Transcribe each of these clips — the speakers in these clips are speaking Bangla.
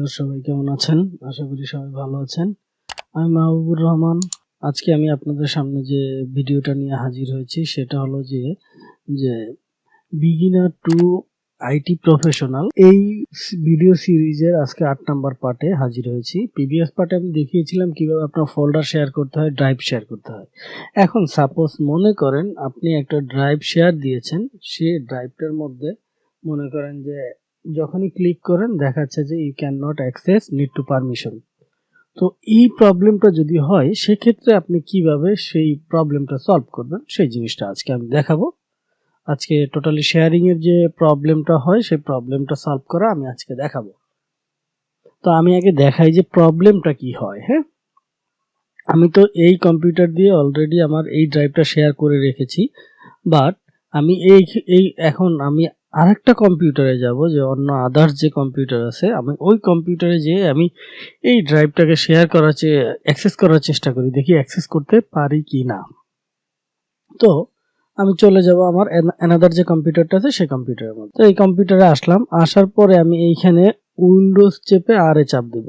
ভিউয়ার সবাই কেমন আছেন? আশা করি সবাই ভালো আছেন। আমি মাহবুবুর রহমান। আজকে আমি আপনাদের সামনে যে ভিডিওটা নিয়ে হাজির হয়েছি সেটা হলো যে বিগিনার টু আইটি প্রফেশনাল এই ভিডিও সিরিজের আজকে 8 নাম্বার পার্টে হাজির হয়েছি। প্রিভিয়াস পার্টে আমি দেখিয়েছিলাম কিভাবে আপনার ফোল্ডার শেয়ার করতে হয়, ড্রাইভ শেয়ার করতে হয়। এখন সাপোজ মনে করেন আপনি একটা ড্রাইভ শেয়ার দিয়েছেন, সেই ড্রাইভটার মধ্যে মনে করেন যে যখনই ক্লিক করেন দেখাচ্ছে যে you can not access, need to permission. তো এই প্রবলেমটা যদি হয় সেক্ষেত্রে আপনি কিভাবে সেই প্রবলেমটা সলভ করবেন সেই জিনিসটা আজকে আমি দেখাবো। আজকে টোটালি শেয়ারিং এর যে প্রবলেমটা হয় সেই প্রবলেমটা সলভ করা আমি আজকে দেখাবো। তো আমি আগে দেখাই যে প্রবলেমটা কি হয়। হ্যাঁ, আমি তো এই কম্পিউটার দিয়ে অলরেডি আমার এই ড্রাইভটা শেয়ার করে রেখেছি, বাট আমি এখন আমি আরেকটা কম্পিউটারে যাব, যে অন্য আদার্স যে কম্পিউটার আছে আমি ওই কম্পিউটারে যেয়ে আমি এই ড্রাইভটাকে শেয়ার করার অ্যাক্সেস করার চেষ্টা করি, দেখি অ্যাক্সেস করতে পারি কি না। তো আমি চলে যাব আমার অ্যানাদার যে কম্পিউটারটা আছে সেই কম্পিউটারের মধ্যে। তো এই কম্পিউটারে আসলাম, আসার পরে আমি এইখানে উইন্ডোজ চেপে আর এ চাপ দেব।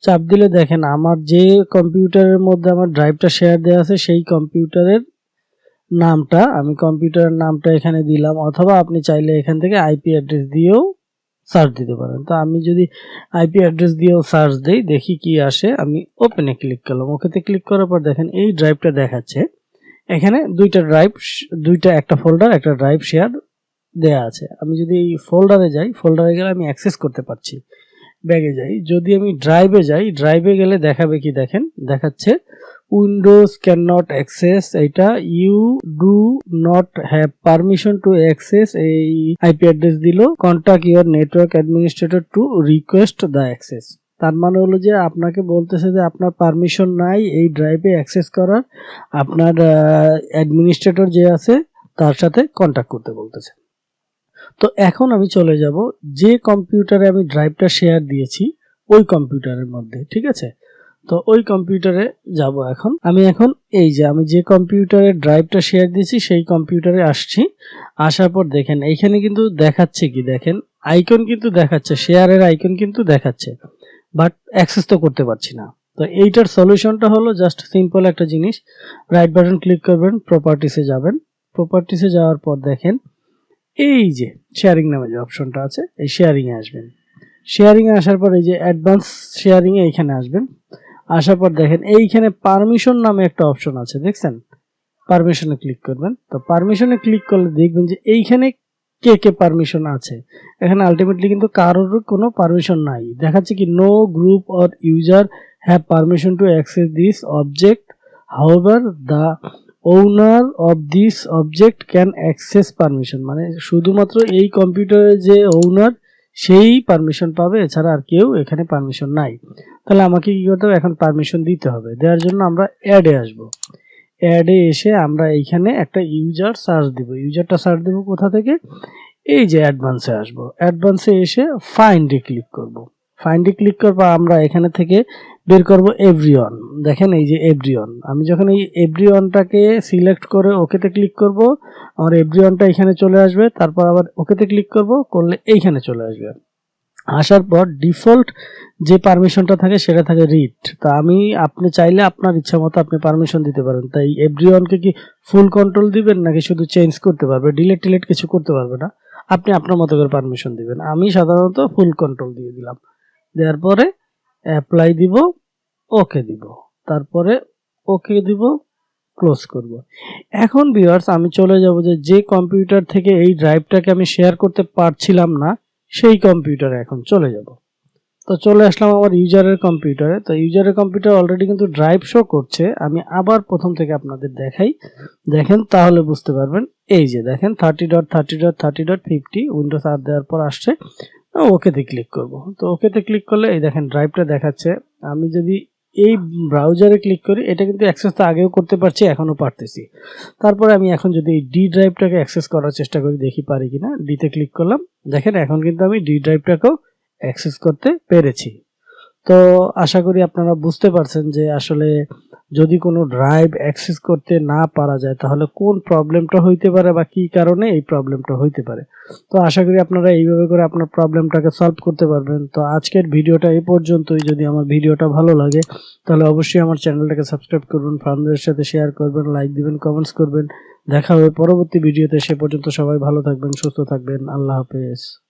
চাপ দিলে দেখেন আমার যে কম্পিউটারের মধ্যে আমার ড্রাইভটা শেয়ার দেওয়া আছে সেই কম্পিউটারের নামটা, আমি কম্পিউটারের নামটা এখানে দিলাম, অথবা আপনি চাইলে এখান থেকে আইপি অ্যাড্রেস দিয়েও সার্চ দিতে পারেন। তো আমি যদি আইপি অ্যাড্রেস দিয়েও সার্চ দেই, দেখি কি আসে। আমি ওপেনে ক্লিক করলাম, ওকেতে ক্লিক করার পর দেখেন এই ড্রাইভটা দেখাচ্ছে। এখানে একটা ফোল্ডার একটা ড্রাইভ শেয়ার দেয়া আছে। আমি যদি এই ফোল্ডারে যাই, ফোল্ডারে গেলে আমি অ্যাক্সেস করতে পারছি। ব্যাগে যাই, যদি আমি ড্রাইভে যাই, ড্রাইভে গেলে দেখাবে কি, দেখেন দেখাচ্ছে উইন্ডোজ ক্যান নট অ্যাক্সেস, এটা you do not have permission to access. এই আইপি অ্যাড্রেস দিল, contact your network administrator to request the access. তার মানে হলো যে আপনাকে বলতেছে যে আপনার পারমিশন নাই এই ড্রাইভে অ্যাক্সেস করার, আপনার অ্যাডমিনিস্ট্রেটর যে আছে তার সাথে কন্টাক্ট করতে বলতেছে। তো এখন আমি চলে যাব যে কম্পিউটারে আমি ড্রাইভটা শেয়ার দিয়েছি ওই কম্পিউটারের মধ্যে, ঠিক আছে? তো ওই কম্পিউটারে যাব। এখন আমি এই যে আমি যে কম্পিউটারে ড্রাইভটা শেয়ার দিয়েছি সেই কম্পিউটারে আসছি। আসার পর দেখেন এইখানে কিন্তু দেখাচ্ছে কি, দেখেন আইকন কিন্তু দেখাচ্ছে, শেয়ারের আইকন কিন্তু দেখাচ্ছে, বাট অ্যাক্সেস তো করতে পারছি না। তো এইটার সলিউশনটা হলো জাস্ট সিম্পল একটা জিনিস, রাইট বাটন ক্লিক করবেন, প্রপার্টিসে যাবেন। প্রপার্টিসে যাওয়ার পর দেখেন এই যে শেয়ারিং নামে যে অপশনটা আছে এই শেয়ারিং এ আসবেন। শেয়ারিং এ আসার পর এই যে অ্যাডভান্স শেয়ারিং এ এইখানে আসবেন। আসার পর দেখেন এইখানে পারমিশন নামে একটা অপশন আছে, দেখছেন? পারমিশনে ক্লিক করবেন। তো পারমিশনে ক্লিক করলে দেখবেন যে এইখানে কে কে পারমিশন আছে। এখানে আলটিমেটলি কিন্তু কারোর কোনো পারমিশন নাই, দেখাচ্ছে কি no group or user have permission to access this object, however the owner of this object can access permission. মানে শুধুমাত্র এই কম্পিউটারের যে ওনার সেই পারমিশন পাবে, এছাড়া আর কেউ এখানে পারমিশন নাই। তাহলে আমাকে কি করতে হবে, এখন পারমিশন দিতে হবে। দেওয়ার জন্য আমরা অ্যাডে আসব। অ্যাডে এসে আমরা এইখানে একটা ইউজার সার্চ দিব। ইউজারটা সার্চ দেব কোথা থেকে, এই যে অ্যাডভান্সে আসব। অ্যাডভান্সে এসে ফাইন্ডে ক্লিক করব। ফাইন্ডে ক্লিক করব, আমরা এখানে থেকে বের করব এভরিওয়ান। দেখেন এই যে এভরিওয়ান, আমি যখন এই এভরিওয়ানটাকে সিলেক্ট করে ওকেতে ক্লিক করব, আমার এভরিওয়ানটা এখানে চলে আসবে। তারপর আবার ওকেতে ক্লিক করব, করলে এইখানে চলে আসবে। আসার পর ডিফল্ট যে পারমিশনটা থাকে সেটা থাকে রিড। তা আপনি চাইলে আপনার ইচ্ছা মতো আপনি পারমিশন দিতে পারেন। তাই এভরিওয়ানকে কি ফুল কন্ট্রোল দিবেন নাকি শুধু চেঞ্জ করতে পারবে, ডিলেট কিছু করতে পারবে না, আপনি আপনার মতো করে পারমিশন দিবেন। আমি সাধারণত ফুল কন্ট্রোল দিয়ে দিলাম। দেওয়ার পরে অ্যাপ্লাই দিব, ওকে দিব, তারপরে ওকে দিব, ক্লোজ করব। এখন ভিউয়ার্স আমি চলে যাব যে কম্পিউটার থেকে এই ড্রাইভটাকে আমি শেয়ার করতে পারছিলাম না সেই কম্পিউটারে এখন চলে যাব। তো চলে আসলাম আমার ইউজারের কম্পিউটারে। তো ইউজারের কম্পিউটার অলরেডি কিন্তু ড্রাইভ শো করছে। আমি আবার প্রথম থেকে আপনাদের দেখাই, দেখেন তাহলে বুঝতে পারবেন। এই যে দেখেন 30.30.30.50 উইন্ডোজ আর দেওয়ার পর আসছে, ওকেতে ক্লিক করব। তো ওকেতে ক্লিক করলে এই দেখেন ড্রাইভটা দেখাচ্ছে। আমি যদি এই ব্রাউজারে ক্লিক করি, এটা কিন্তু অ্যাক্সেস তো আগেও করতে পারছি, এখনো পারতেছি। তারপরে আমি এখন যদি এই ডি ড্রাইভটাকে অ্যাক্সেস করার চেষ্টা করি, দেখি পারি কিনা। ডিতে ক্লিক করলাম, দেখেন এখন কিন্তু আমি ডি ড্রাইভটাকেও অ্যাক্সেস করতে পেরেছি। তো আশা করি আপনারা বুঝতে পারছেন যে আসলে যদি কোনো ড্রাইভ অ্যাক্সেস করতে না পারা যায় তাহলে কোন প্রবলেমটা হইতে পারে বা কী কারণে এই প্রবলেমটা হইতে পারে। তো আশা করি আপনারা এইভাবে করে আপনার প্রবলেমটাকে সলভ করতে পারবেন। তো আজকের ভিডিওটা এই পর্যন্তই। যদি আমার ভিডিওটা ভালো লাগে তাহলে অবশ্যই আমার চ্যানেলটাকে সাবস্ক্রাইব করবেন, ফ্রেন্ডদের সাথে শেয়ার করবেন, লাইক দিবেন, কমেন্টস করবেন। দেখা হবে পরবর্তী ভিডিওতে। সে পর্যন্ত সবাই ভালো থাকবেন, সুস্থ থাকবেন। আল্লাহ হাফেজ।